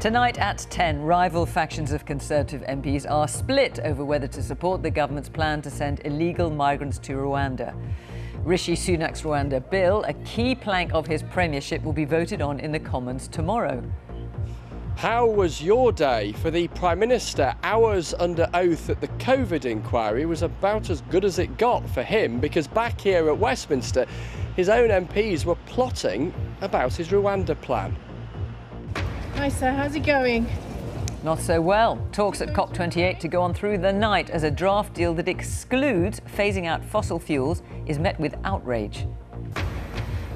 Tonight at 10, rival factions of Conservative MPs are split over whether to support the government's plan to send illegal migrants to Rwanda. Rishi Sunak's Rwanda bill, a key plank of his premiership, will be voted on in the Commons tomorrow. How was your day? For the Prime Minister, hours under oath at the COVID inquiry was about as good as it got for him, because back here at Westminster, his own MPs were plotting about his Rwanda plan. Hi sir, how's it going? Not so well. Talks at COP28 to go on through the night as a draft deal that excludes phasing out fossil fuels is met with outrage.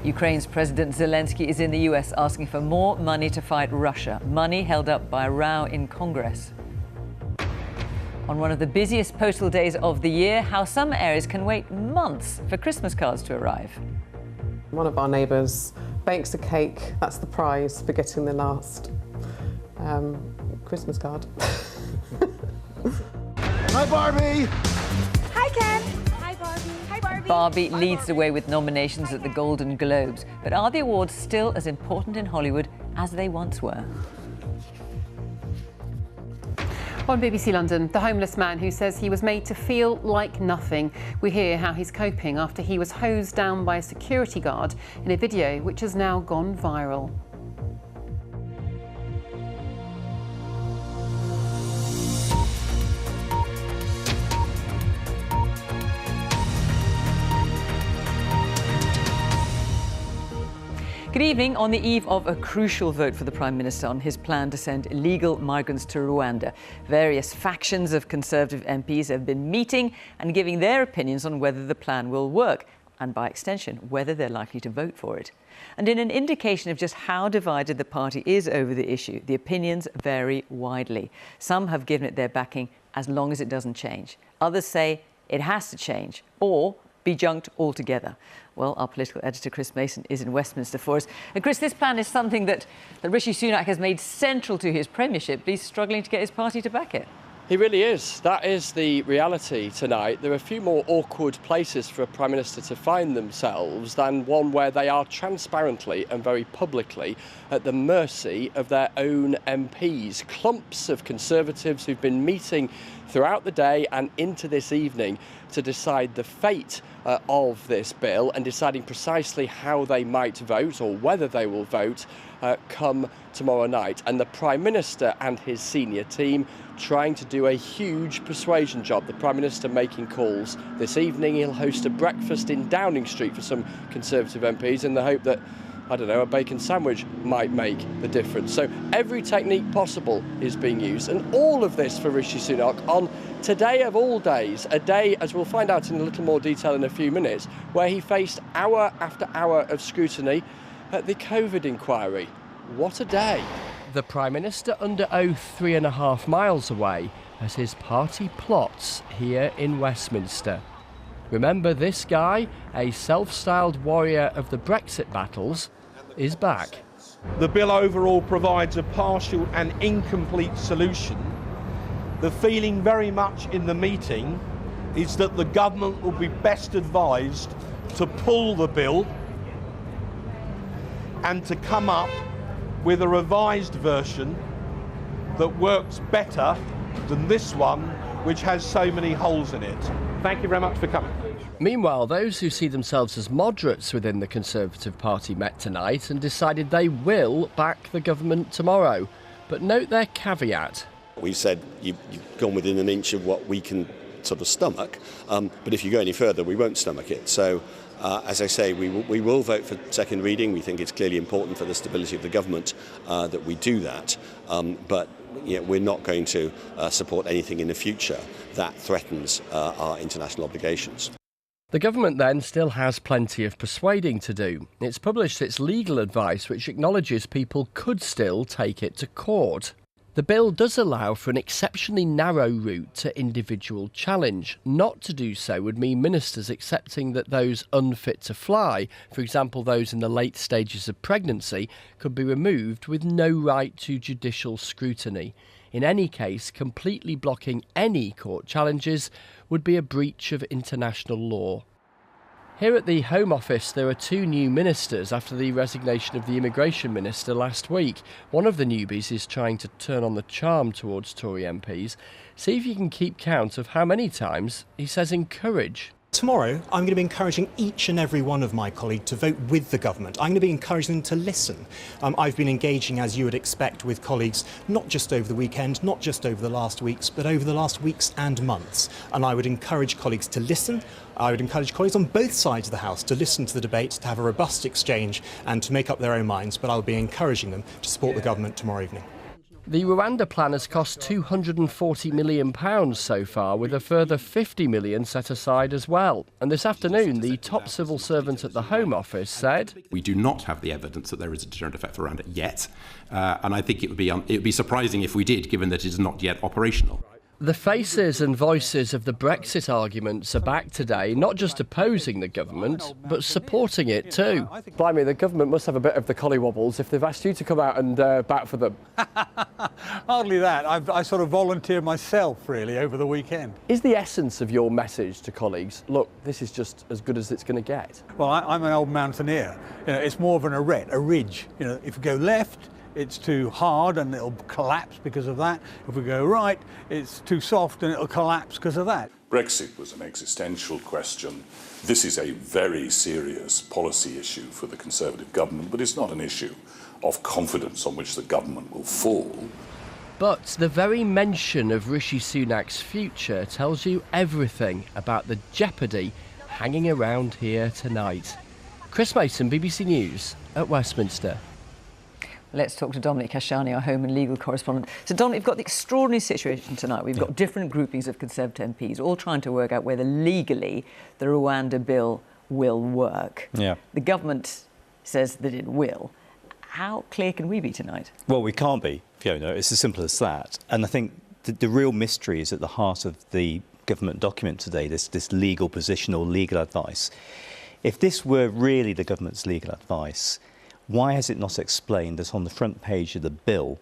Ukraine's President Zelensky is in the US asking for more money to fight Russia, money held up by a row in Congress. On one of the busiest postal days of the year, how some areas can wait months for Christmas cards to arrive. One of our neighbours bakes a cake. That's the prize for getting the last Christmas card. Hi, Barbie! Hi, Ken! Hi, Barbie! Hi, Barbie! Barbie leads the way with nominations at the Golden Globes. But are the awards still as important in Hollywood as they once were? On BBC London, the homeless man who says he was made to feel like nothing. We hear how he's coping after he was hosed down by a security guard in a video which has now gone viral. Good evening. On the eve of a crucial vote for the Prime Minister on his plan to send illegal migrants to Rwanda, various factions of Conservative MPs have been meeting and giving their opinions on whether the plan will work, and by extension, whether they're likely to vote for it. And in an indication of just how divided the party is over the issue, the opinions vary widely. Some have given it their backing as long as it doesn't change. Others say it has to change or be junked altogether. Well, our political editor, Chris Mason, is in Westminster for us. And Chris, this plan is something that Rishi Sunak has made central to his premiership, but he's struggling to get his party to back it. He really is. That is the reality tonight. There are a few more awkward places for a Prime Minister to find themselves than one where they are transparently and very publicly at the mercy of their own MPs. Clumps of Conservatives who've been meeting throughout the day and into this evening to decide the fate of this bill and deciding precisely how they might vote or whether they will vote come tomorrow night. And the Prime Minister and his senior team trying to do a huge persuasion job. The Prime Minister making calls this evening. He'll host a breakfast in Downing Street for some Conservative MPs in the hope that, I don't know, a bacon sandwich might make the difference. So every technique possible is being used. And all of this for Rishi Sunak on today of all days, a day, as we'll find out in a little more detail in a few minutes, where he faced hour after hour of scrutiny at the COVID inquiry. What a day. The Prime Minister under oath 3.5 miles away as his party plots here in Westminster. Remember, this guy, a self-styled warrior of the Brexit battles, is back. The bill overall provides a partial and incomplete solution. The feeling very much in the meeting is that the government will be best advised to pull the bill and to come up with a revised version that works better than this one, which has so many holes in it. Thank you very much for coming. Meanwhile, those who see themselves as moderates within the Conservative Party met tonight and decided they will back the government tomorrow. But note their caveat. We've said you've gone within an inch of what we can sort of stomach, but if you go any further, we won't stomach it. So, as I say, we will vote for second reading. We think it's clearly important for the stability of the government that we do that, but we're not going to support anything in the future that threatens our international obligations. The government then still has plenty of persuading to do. It's published its legal advice, which acknowledges people could still take it to court. The bill does allow for an exceptionally narrow route to individual challenge. Not to do so would mean ministers accepting that those unfit to fly, for example those in the late stages of pregnancy, could be removed with no right to judicial scrutiny. In any case, completely blocking any court challenges would be a breach of international law. Here at the Home Office, there are 2 new ministers after the resignation of the Immigration Minister last week. One of the newbies is trying to turn on the charm towards Tory MPs. See if you can keep count of how many times he says encourage. Tomorrow, I'm going to be encouraging each and every one of my colleagues to vote with the government. I'm going to be encouraging them to listen. I've been engaging, as you would expect, with colleagues, not just over the weekend, not just over the last weeks, but over the last weeks and months. And I would encourage colleagues to listen. I would encourage colleagues on both sides of the House to listen to the debate, to have a robust exchange and to make up their own minds. But I'll be encouraging them to support the government tomorrow evening. The Rwanda plan has cost £240 million so far, with a further £50 million set aside as well. And this afternoon, the top civil servant at the Home Office said, "We do not have the evidence that there is a deterrent effect for Rwanda yet, and I think it would be surprising if we did, given that it is not yet operational." The faces and voices of the Brexit arguments are back today, not just opposing the government, but supporting it too. Blimey, the government must have a bit of the collywobbles if they've asked you to come out and bat for them. Hardly that. I sort of volunteered myself, really, over the weekend. Is the essence of your message to colleagues, look, this is just as good as it's going to get? Well, I'm an old mountaineer. You know, it's more of an arête, a ridge. You know, if you go left, it's too hard and it'll collapse because of that. If we go right, it's too soft and it'll collapse because of that. Brexit was an existential question. This is a very serious policy issue for the Conservative government, but it's not an issue of confidence on which the government will fall. But the very mention of Rishi Sunak's future tells you everything about the jeopardy hanging around here tonight. Chris Mason, BBC News at Westminster. Let's talk to Dominic Kashani, our home and legal correspondent. So, Dominic, we've got the extraordinary situation tonight. We've got different groupings of Conservative MPs all trying to work out whether legally the Rwanda bill will work. Yeah. The government says that it will. How clear can we be tonight? Well, we can't be, Fiona. It's as simple as that. And I think the real mystery is at the heart of the government document today, this legal position or legal advice. If this were really the government's legal advice, why has it not explained that on the front page of the bill,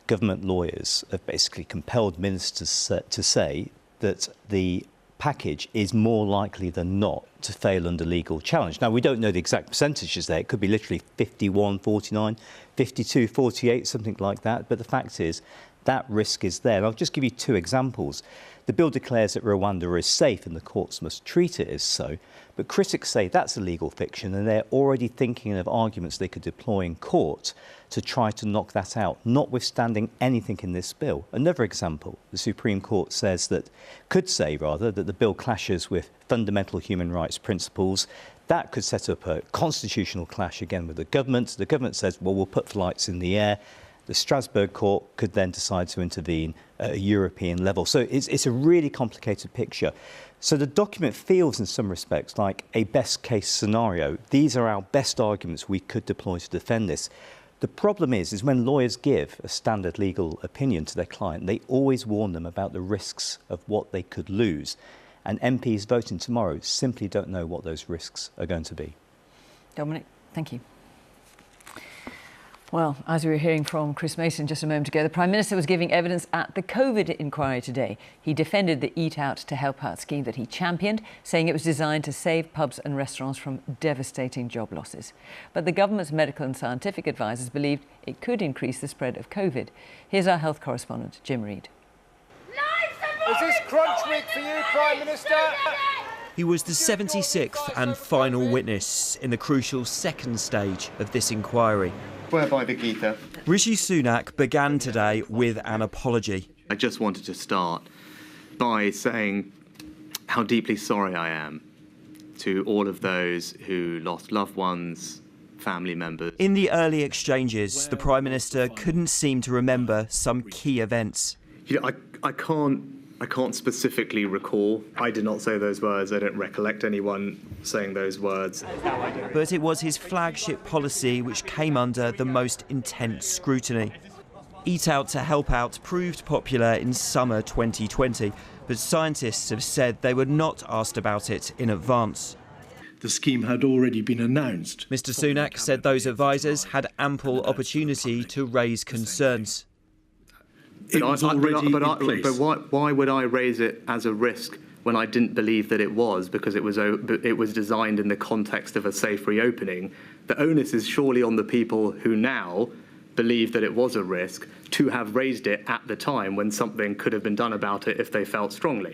government lawyers have basically compelled ministers to say that the package is more likely than not to fail under legal challenge? Now, we don't know the exact percentages there. It could be literally 51, 49, 52, 48, something like that. But the fact is, that risk is there. And I'll just give you 2 examples. The bill declares that Rwanda is safe and the courts must treat it as so. But critics say that's a legal fiction and they're already thinking of arguments they could deploy in court to try to knock that out, notwithstanding anything in this bill. Another example, the Supreme Court could say that the bill clashes with fundamental human rights principles. That could set up a constitutional clash again with the government. The government says, well, we'll put flights in the air. The Strasbourg court could then decide to intervene at a European level. So it's a really complicated picture. So the document feels in some respects like a best case scenario. These are our best arguments we could deploy to defend this. The problem is when lawyers give a standard legal opinion to their client, they always warn them about the risks of what they could lose. And MPs voting tomorrow simply don't know what those risks are going to be. Dominic, thank you. Well, as we were hearing from Chris Mason just a moment ago, the Prime Minister was giving evidence at the COVID inquiry today. He defended the Eat Out to Help Out scheme that he championed, saying it was designed to save pubs and restaurants from devastating job losses. But the government's medical and scientific advisers believed it could increase the spread of COVID. Here's our health correspondent, Jim Reid. Is this crunch week for you, Prime Minister? He was the 76th and final witness in the crucial second stage of this inquiry. Whereby the Gita. Rishi Sunak began today with an apology. I just wanted to start by saying how deeply sorry I am to all of those who lost loved ones, family members. In the early exchanges, the Prime Minister couldn't seem to remember some key events. You know, I can't specifically recall. I did not say those words. I don't recollect anyone saying those words. But it was his flagship policy which came under the most intense scrutiny. Eat Out to Help Out proved popular in summer 2020, but scientists have said they were not asked about it in advance. The scheme had already been announced. Mr. Sunak said those advisers had ample opportunity to raise concerns. It was already in place. But why would I raise it as a risk when I didn't believe that it was, because it was designed in the context of a safe reopening. The onus is surely on the people who now believe that it was a risk to have raised it at the time when something could have been done about it if they felt strongly.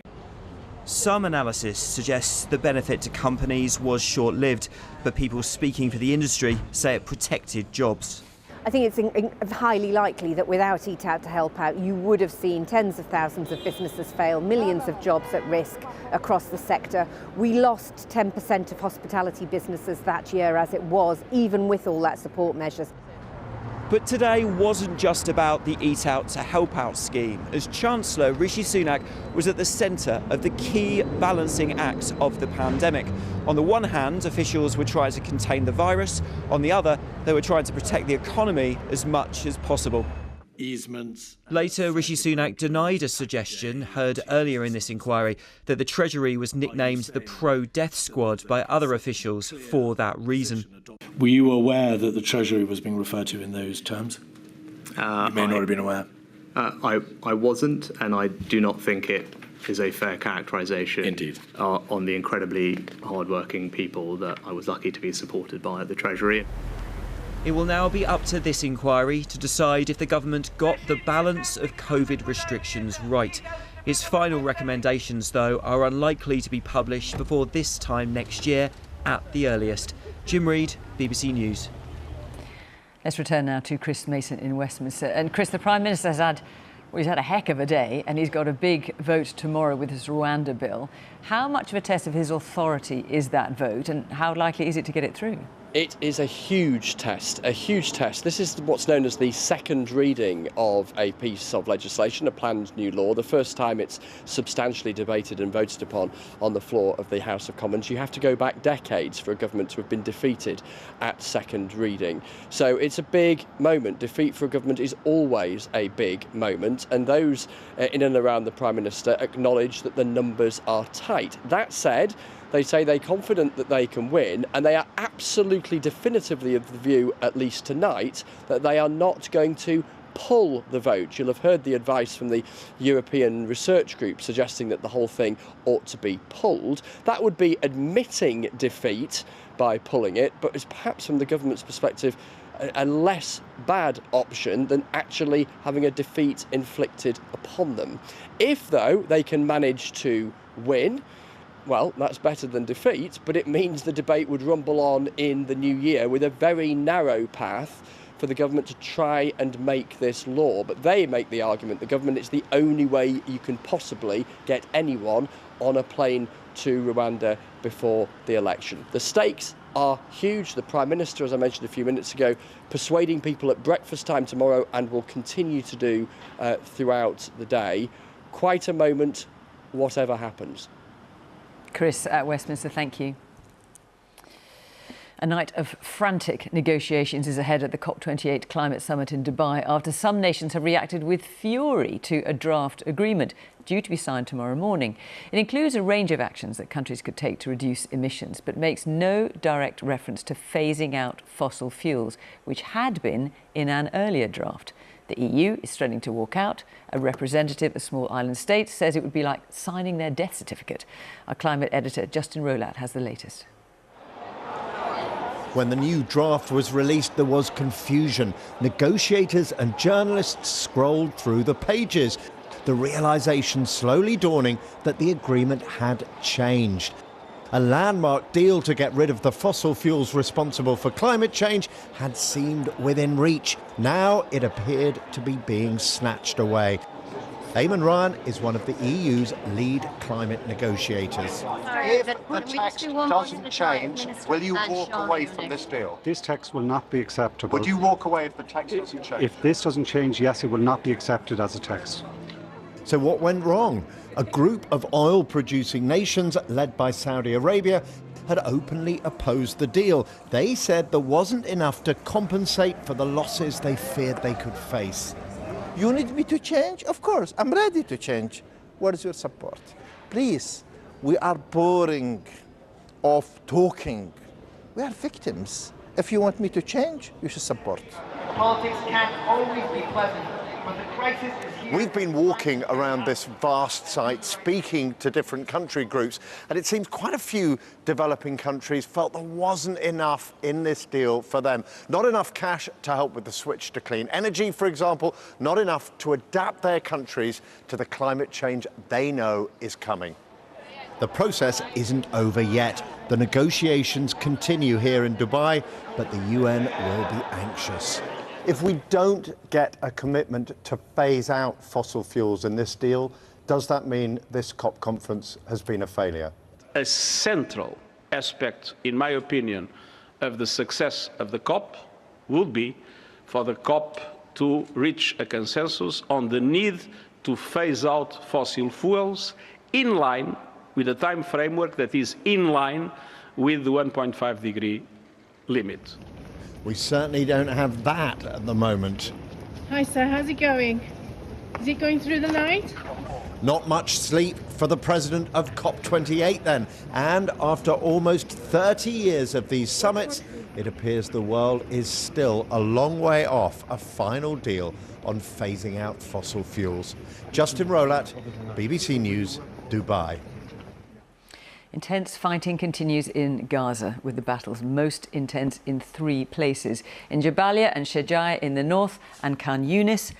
Some analysis suggests the benefit to companies was short-lived, but people speaking for the industry say it protected jobs. I think it's highly likely that without Eat Out to Help Out, you would have seen tens of thousands of businesses fail, millions of jobs at risk across the sector. We lost 10% of hospitality businesses that year as it was, even with all that support measures. But today wasn't just about the Eat Out to Help Out scheme, as Chancellor Rishi Sunak was at the centre of the key balancing act of the pandemic. On the one hand, officials were trying to contain the virus. On the other, they were trying to protect the economy as much as possible. Easements. Later, Rishi Sunak denied a suggestion heard earlier in this inquiry that the Treasury was nicknamed the pro-death squad by other officials for that reason. Were you aware that the Treasury was being referred to in those terms? You may not have been aware. I wasn't, and I do not think it is a fair characterisation. Indeed. On the incredibly hard-working people that I was lucky to be supported by at the Treasury. It will now be up to this inquiry to decide if the government got the balance of COVID restrictions right. Its final recommendations, though, are unlikely to be published before this time next year at the earliest. Jim Reid, BBC News. Let's return now to Chris Mason in Westminster. And Chris, the Prime Minister has had a heck of a day, and he's got a big vote tomorrow with his Rwanda bill. How much of a test of his authority is that vote, and how likely is it to get it through? It is a huge test, a huge test. This is what's known as the second reading of a piece of legislation, a planned new law. The first time it's substantially debated and voted upon on the floor of the House of Commons. You have to go back decades for a government to have been defeated at second reading. So it's a big moment. Defeat for a government is always a big moment, and those in and around the Prime Minister acknowledge that the numbers are tight. That said, they say they're confident that they can win, and they are absolutely definitively of the view, at least tonight, that they are not going to pull the vote. You'll have heard the advice from the European Research Group suggesting that the whole thing ought to be pulled. That would be admitting defeat by pulling it, but it's perhaps from the government's perspective a less bad option than actually having a defeat inflicted upon them. If, though, they can manage to win, well, that's better than defeat, but it means the debate would rumble on in the new year with a very narrow path for the government to try and make this law. But they make the argument, the government, it's the only way you can possibly get anyone on a plane to Rwanda before the election. The stakes are huge. The Prime Minister, as I mentioned a few minutes ago, persuading people at breakfast time tomorrow and will continue to do throughout the day. Quite a moment, whatever happens. Chris at Westminster, thank you. A night of frantic negotiations is ahead at the COP28 climate summit in Dubai after some nations have reacted with fury to a draft agreement due to be signed tomorrow morning. It includes a range of actions that countries could take to reduce emissions, but makes no direct reference to phasing out fossil fuels, which had been in an earlier draft. The EU is threatening to walk out. A representative of small island states says it would be like signing their death certificate. Our climate editor, Justin Rolat, has the latest. When the new draft was released, there was confusion. Negotiators and journalists scrolled through the pages. The realisation slowly dawning that the agreement had changed. A landmark deal to get rid of the fossil fuels responsible for climate change had seemed within reach. Now it appeared to be being snatched away. Eamon Ryan is one of the EU's lead climate negotiators. If the text doesn't change, will you walk away from this deal? This text will not be acceptable. Would you walk away if the text doesn't change? If this doesn't change, yes, it will not be accepted as a text. So what went wrong? A group of oil-producing nations, led by Saudi Arabia, had openly opposed the deal. They said there wasn't enough to compensate for the losses they feared they could face. You need me to change? Of course, I'm ready to change. What is your support? Please, we are boring of talking. We are victims. If you want me to change, you should support. Politics can't always be pleasant. We've been walking around this vast site, speaking to different country groups, and it seems quite a few developing countries felt there wasn't enough in this deal for them. Not enough cash to help with the switch to clean energy, for example, not enough to adapt their countries to the climate change they know is coming. The process isn't over yet. The negotiations continue here in Dubai, but the UN will be anxious. If we don't get a commitment to phase out fossil fuels in this deal, does that mean this COP conference has been a failure? A central aspect, in my opinion, of the success of the COP would be for the COP to reach a consensus on the need to phase out fossil fuels in line with a time framework that is in line with the 1.5 degree limit. We certainly don't have that at the moment. Hi sir, how's it going? Is it going through the night? Not much sleep for the president of COP28 then. And after almost 30 years of these summits, it appears the world is still a long way off a final deal on phasing out fossil fuels. Justin Rolat, BBC News, Dubai. Intense fighting continues in Gaza, with the battles most intense in 3 places. In Jabalia and Shejai in the north, and Khan Yunis,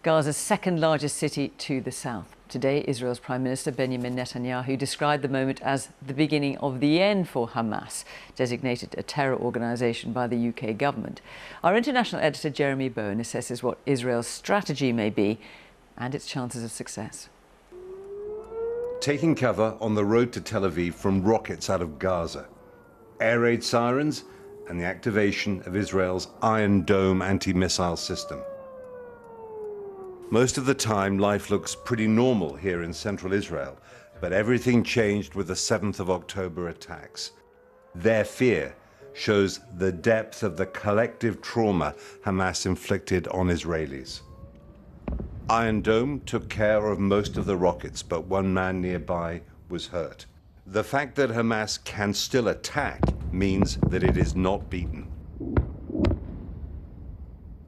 Gaza's second largest city to the south. Today, Israel's Prime Minister Benjamin Netanyahu described the moment as the beginning of the end for Hamas, designated a terror organisation by the UK government. Our international editor Jeremy Bowen assesses what Israel's strategy may be and its chances of success. Taking cover on the road to Tel Aviv from rockets out of Gaza, air raid sirens, and the activation of Israel's Iron Dome anti-missile system. Most of the time, life looks pretty normal here in central Israel, but everything changed with the 7th of October attacks. Their fear shows the depth of the collective trauma Hamas inflicted on Israelis. Iron Dome took care of most of the rockets, but one man nearby was hurt. The fact that Hamas can still attack means that it is not beaten.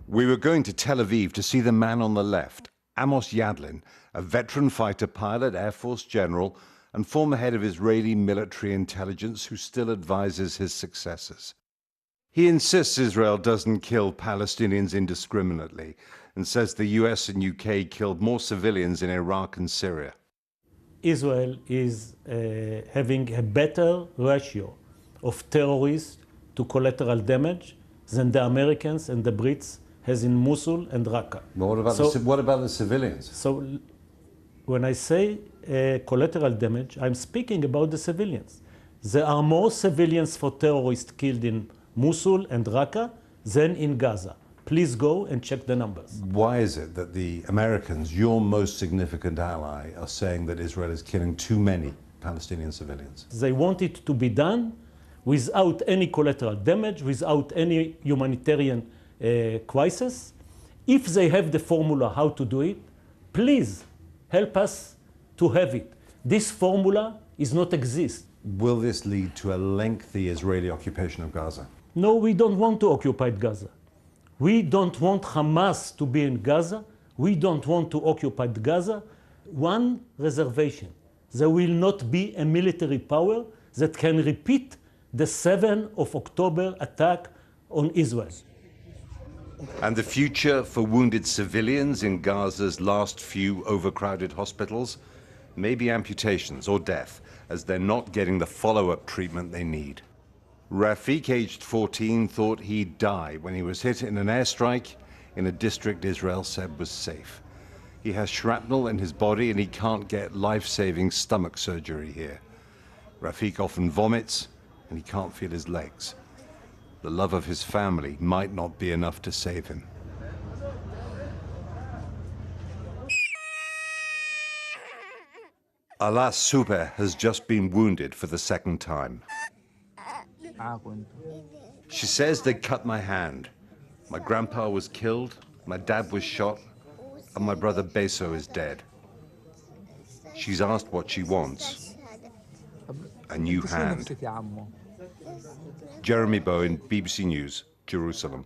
We were going to Tel Aviv to see the man on the left, Amos Yadlin, a veteran fighter pilot, Air Force general, and former head of Israeli military intelligence who still advises his successors. He insists Israel doesn't kill Palestinians indiscriminately, and says the US and UK killed more civilians in Iraq and Syria. Israel is having a better ratio of terrorists to collateral damage than the Americans and the Brits has in Mosul and Raqqa. But what about the civilians? So when I say collateral damage, I'm speaking about the civilians. There are more civilians for terrorists killed in Mosul and Raqqa than in Gaza. Please go and check the numbers. Why is it that the Americans, your most significant ally, are saying that Israel is killing too many Palestinian civilians? They want it to be done without any collateral damage, without any humanitarian crisis. If they have the formula how to do it, please help us to have it. This formula is not exist. Will this lead to a lengthy Israeli occupation of Gaza? No, we don't want to occupy Gaza. We don't want Hamas to be in Gaza. We don't want to occupy Gaza. One reservation: there will not be a military power that can repeat the 7th of October attack on Israel. And the future for wounded civilians in Gaza's last few overcrowded hospitals? Maybe amputations or death, as they're not getting the follow-up treatment they need. Rafik, aged 14, thought he'd die when he was hit in an airstrike in a district Israel said was safe. He has shrapnel in his body and he can't get life-saving stomach surgery here. Rafik often vomits and he can't feel his legs. The love of his family might not be enough to save him. Alas Super has just been wounded for the 2nd time. She says they cut my hand. My grandpa was killed, my dad was shot, and my brother Beso is dead. She's asked what she wants. A new hand. Jeremy Bowen, BBC News, Jerusalem.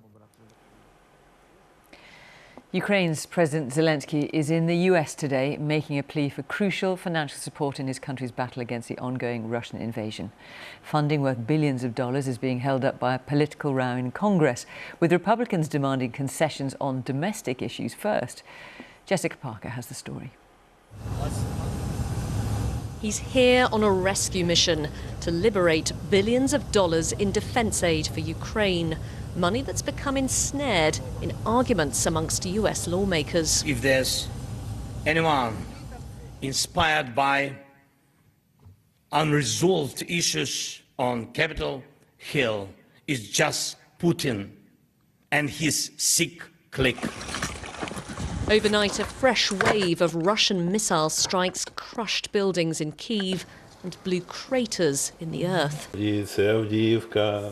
Ukraine's President Zelensky is in the US today, making a plea for crucial financial support in his country's battle against the ongoing Russian invasion. Funding worth billions of dollars is being held up by a political row in Congress, with Republicans demanding concessions on domestic issues first. Jessica Parker has the story. He's here on a rescue mission to liberate billions of dollars in defence aid for Ukraine. Money that's become ensnared in arguments amongst US lawmakers. If there's anyone inspired by unresolved issues on Capitol Hill, it's just Putin and his sick clique. Overnight, a fresh wave of Russian missile strikes crushed buildings in Kyiv and blew craters in the earth.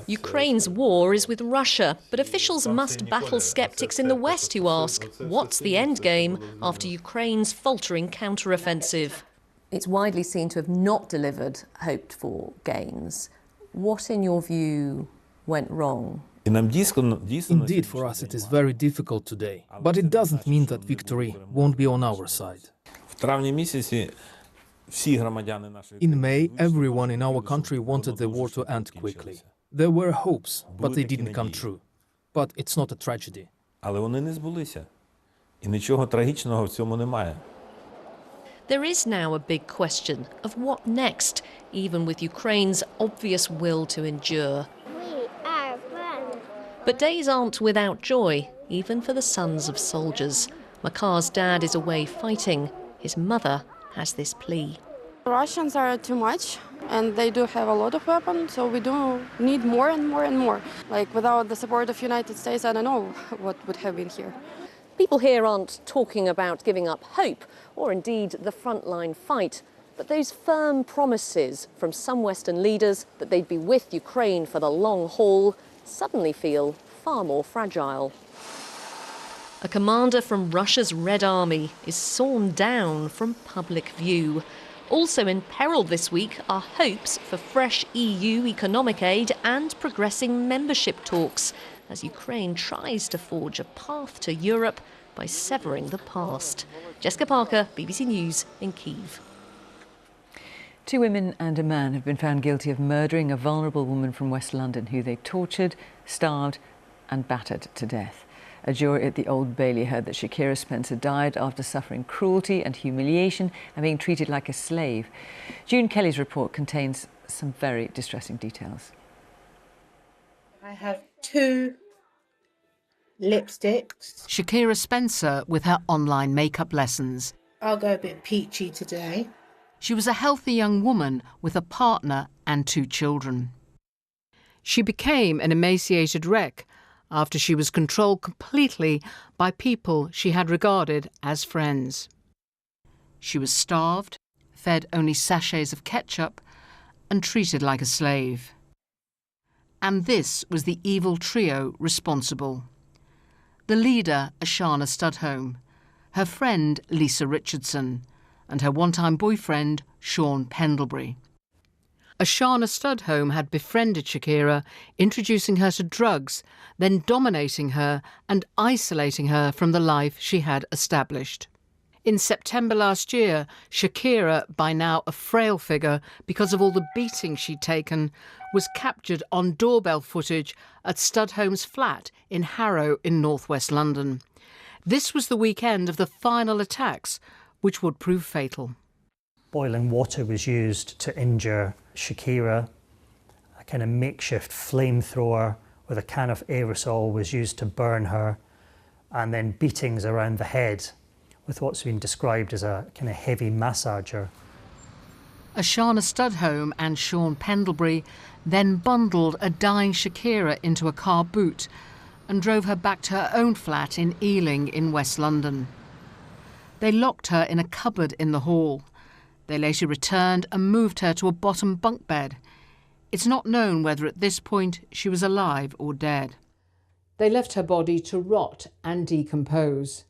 Ukraine's war is with Russia, but officials must battle skeptics in the West who ask, what's the end game after Ukraine's faltering counteroffensive? It's widely seen to have not delivered hoped-for gains. What, in your view, went wrong? Indeed, for us it is very difficult today, but it doesn't mean that victory won't be on our side. In May, everyone in our country wanted the war to end quickly. There were hopes, but they didn't come true. But it's not a tragedy. There is now a big question of what next, even with Ukraine's obvious will to endure. But days aren't without joy, even for the sons of soldiers. Makar's dad is away fighting. His mother has this plea. Russians are too much, and they do have a lot of weapons, so we do need more and more and more. Like, without the support of the United States, I don't know what would have been here. People here aren't talking about giving up hope, or indeed the frontline fight, but those firm promises from some Western leaders that they'd be with Ukraine for the long haul suddenly feel far more fragile. A commander from Russia's Red Army is sawn down from public view. Also in peril this week are hopes for fresh EU economic aid and progressing membership talks as Ukraine tries to forge a path to Europe by severing the past. Jessica Parker, BBC News in Kyiv. 2 women and a man have been found guilty of murdering a vulnerable woman from West London who they tortured, starved and battered to death. A jury at the Old Bailey heard that Shakira Spencer died after suffering cruelty and humiliation and being treated like a slave. June Kelly's report contains some very distressing details. I have 2 lipsticks. Shakira Spencer with her online makeup lessons. I'll go a bit peachy today. She was a healthy young woman with a partner and 2 children. She became an emaciated wreck after she was controlled completely by people she had regarded as friends. She was starved, fed only sachets of ketchup, and treated like a slave. And this was the evil trio responsible. The leader, Ashana Studholme, her friend, Lisa Richardson, and her one-time boyfriend, Sean Pendlebury. Ashana Studholme had befriended Shakira, introducing her to drugs, then dominating her and isolating her from the life she had established. In September last year, Shakira, by now a frail figure because of all the beating she'd taken, was captured on doorbell footage at Studholme's flat in Harrow in northwest London. This was the weekend of the final attacks, which would prove fatal. Boiling water was used to injure Shakira. A kind of makeshift flamethrower with a can of aerosol was used to burn her, and then beatings around the head with what's been described as a kind of heavy massager. Ashana Studholme and Sean Pendlebury then bundled a dying Shakira into a car boot and drove her back to her own flat in Ealing in West London. They locked her in a cupboard in the hall. They later returned and moved her to a bottom bunk bed. It's not known whether at this point she was alive or dead. They left her body to rot and decompose.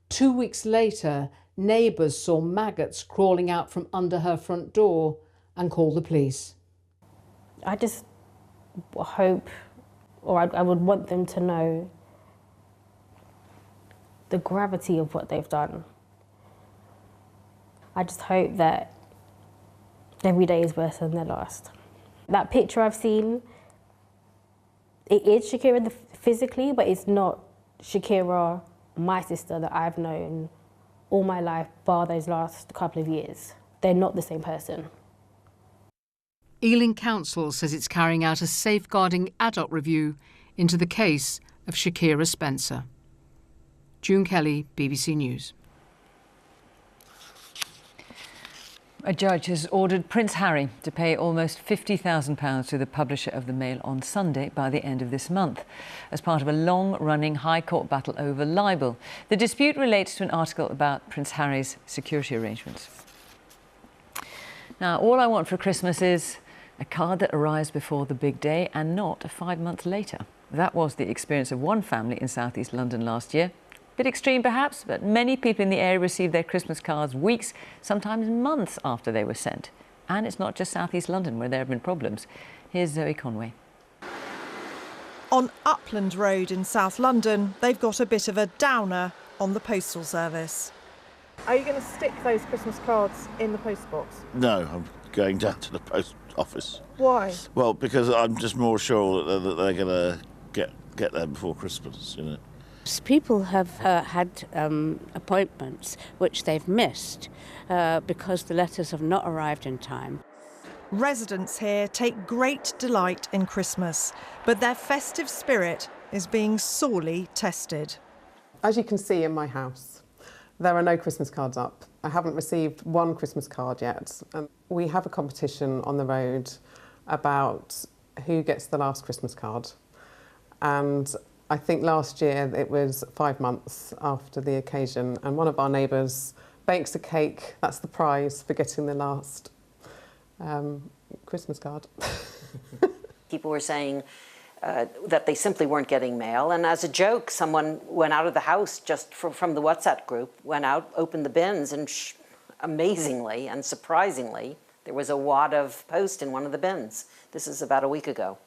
2 weeks later, neighbours saw maggots crawling out from under her front door and called the police. I just hope, or I would want them to know the gravity of what they've done. I just hope that every day is worse than the last. That picture I've seen, it is Shakira physically, but it's not Shakira, my sister, that I've known all my life, bar those last couple of years. They're not the same person. Ealing Council says it's carrying out a safeguarding adult review into the case of Shakira Spencer. June Kelly, BBC News. A judge has ordered Prince Harry to pay almost £50,000 to the publisher of the Mail on Sunday by the end of this month, as part of a long-running High Court battle over libel. The dispute relates to an article about Prince Harry's security arrangements. Now, all I want for Christmas is a card that arrives before the big day and not 5 months later. That was the experience of one family in South East London last year. Bit extreme perhaps, but many people in the area received their Christmas cards weeks, sometimes months after they were sent. And it's not just South East London where there have been problems. Here's Zoe Conway. On Upland Road in South London, they've got a bit of a downer on the postal service. Are you going to stick those Christmas cards in the post box? No, I'm going down to the post office. Why? Well, because I'm just more sure that they're going to get there before Christmas, you know. People have had appointments which they've missed because the letters have not arrived in time. Residents here take great delight in Christmas, but their festive spirit is being sorely tested. As you can see in my house, there are no Christmas cards up. I haven't received one Christmas card yet. We have a competition on the road about who gets the last Christmas card. And I think last year it was 5 months after the occasion, and one of our neighbours bakes a cake. That's the prize for getting the last Christmas card. People were saying that they simply weren't getting mail, and as a joke, someone went out of the house just from the WhatsApp group, went out, opened the bins, and amazingly and surprisingly, there was a wad of post in one of the bins. This is about a week ago.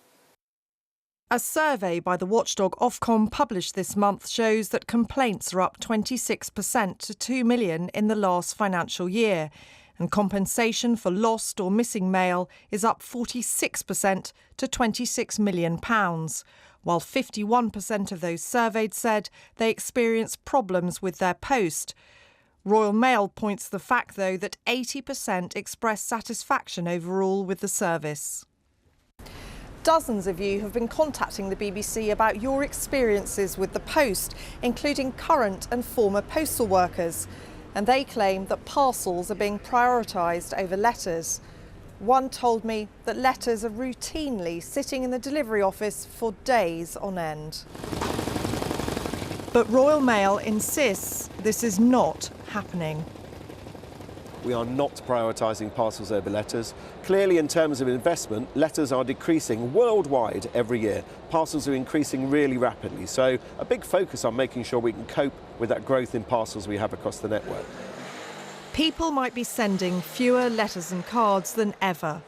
A survey by the watchdog Ofcom published this month shows that complaints are up 26% to 2 million in the last financial year, and compensation for lost or missing mail is up 46% to £26 million, while 51% of those surveyed said they experienced problems with their post. Royal Mail points to the fact, though, that 80% expressed satisfaction overall with the service. Dozens of you have been contacting the BBC about your experiences with the post, including current and former postal workers. And they claim that parcels are being prioritised over letters. One told me that letters are routinely sitting in the delivery office for days on end. But Royal Mail insists this is not happening. We are not prioritising parcels over letters. Clearly, in terms of investment, letters are decreasing worldwide every year. Parcels are increasing really rapidly. So a big focus on making sure we can cope with that growth in parcels we have across the network. People might be sending fewer letters and cards than ever,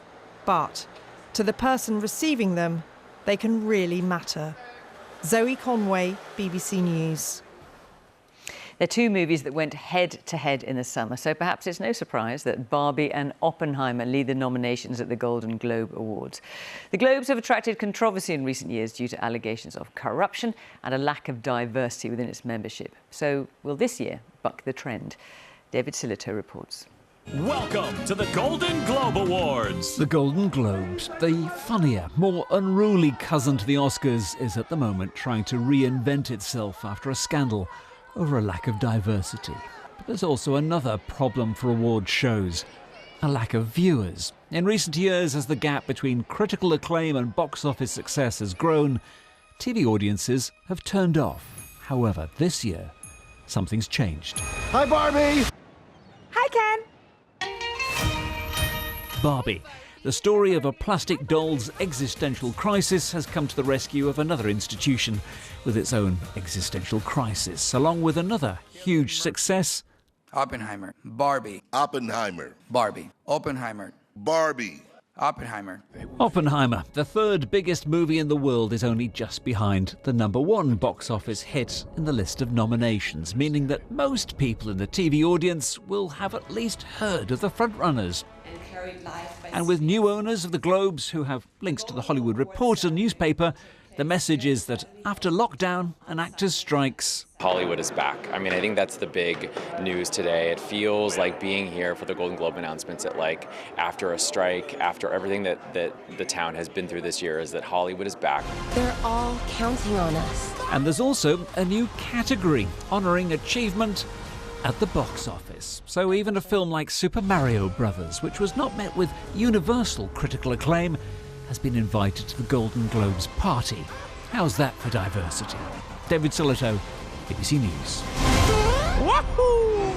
but to the person receiving them, they can really matter. Zoe Conway, BBC News. They're two movies that went head-to-head in the summer, so perhaps it's no surprise that Barbie and Oppenheimer lead the nominations at the Golden Globe Awards. The Globes have attracted controversy in recent years due to allegations of corruption and a lack of diversity within its membership. So will this year buck the trend? David Silito reports. Welcome to the Golden Globe Awards. The Golden Globes, the funnier, more unruly cousin to the Oscars, is at the moment trying to reinvent itself after a scandal over a lack of diversity. But there's also another problem for award shows: a lack of viewers. In recent years, as the gap between critical acclaim and box office success has grown, TV audiences have turned off. However, this year, something's changed. Hi, Barbie! Hi, Ken! Barbie, the story of a plastic doll's existential crisis, has come to the rescue of another institution with its own existential crisis, along with another huge success. Oppenheimer, Barbie. Oppenheimer. Barbie. Oppenheimer. Barbie. Oppenheimer. Oppenheimer, the third biggest movie in the world, is only just behind the #1 box office hit in the list of nominations, meaning that most people in the TV audience will have at least heard of the frontrunners. And with new owners of the Globes who have links to the Hollywood Reporter newspaper, the message is that after lockdown and actors' strikes, Hollywood is back. I mean, I think that's the big news today. It feels like being here for the Golden Globe announcements that, like, after a strike, after everything that the town has been through this year, is that Hollywood is back. They're all counting on us. And there's also a new category honouring achievement at the box office. So even a film like Super Mario Brothers, which was not met with universal critical acclaim, has been invited to the Golden Globes party. How's that for diversity? David Silito, BBC News. Wahoo!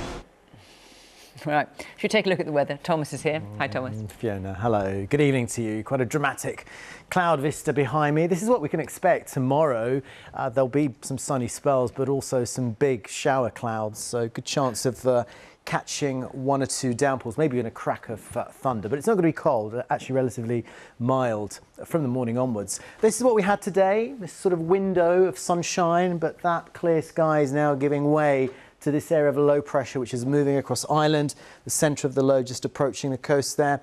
Right, should we take a look at the weather? Thomas is here. Hi, Thomas. Fiona, hello. Good evening to you. Quite a dramatic cloud vista behind me. This is what we can expect tomorrow. There'll be some sunny spells, but also some big shower clouds. So good chance of catching one or two downpours, maybe in a crack of thunder. But it's not going to be cold, actually relatively mild from the morning onwards. This is what we had today, this sort of window of sunshine, but that clear sky is now giving way to this area of low pressure, which is moving across Ireland, the centre of the low just approaching the coast there.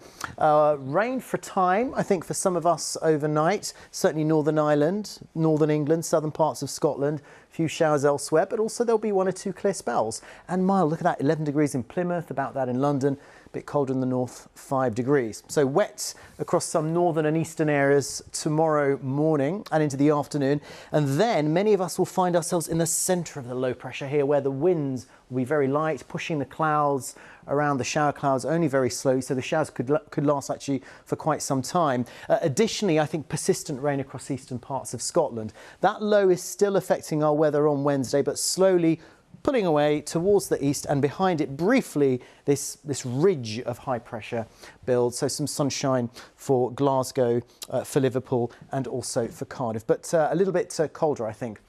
Rain for time, I think, for some of us overnight, certainly Northern Ireland, Northern England, southern parts of Scotland, a few showers elsewhere, but also there'll be one or two clear spells. And mild, look at that, 11 degrees in Plymouth, about that in London, a bit colder in the north, 5 degrees. So wet across some northern and eastern areas tomorrow morning and into the afternoon. And then many of us will find ourselves in the centre of the low pressure here, where the winds will be very light, pushing the clouds around, the shower clouds only very slowly, so the showers could last actually for quite some time. Additionally, I think persistent rain across eastern parts of Scotland. That low is still affecting our weather on Wednesday, but slowly pulling away towards the east, and behind it briefly this ridge of high pressure builds. So some sunshine for Glasgow, for Liverpool and also for Cardiff, but a little bit colder, I think,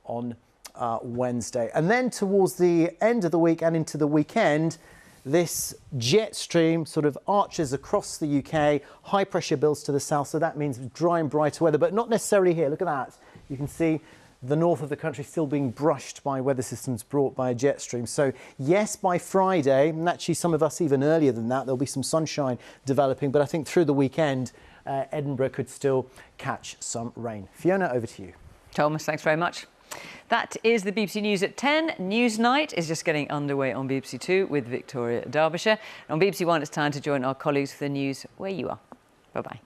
on Wednesday. And then towards the end of the week and into the weekend, this jet stream sort of arches across the UK, high pressure builds to the south, so that means dry and brighter weather, but not necessarily here. Look at that. You can see the north of the country still being brushed by weather systems brought by a jet stream. So yes, by Friday, and actually some of us even earlier than that, there'll be some sunshine developing, but I think through the weekend, Edinburgh could still catch some rain. Fiona, over to you. Thomas, thanks very much. That is the BBC News at 10. Newsnight is just getting underway on BBC Two with Victoria Derbyshire. And on BBC One, it's time to join our colleagues for the news where you are. Bye-bye.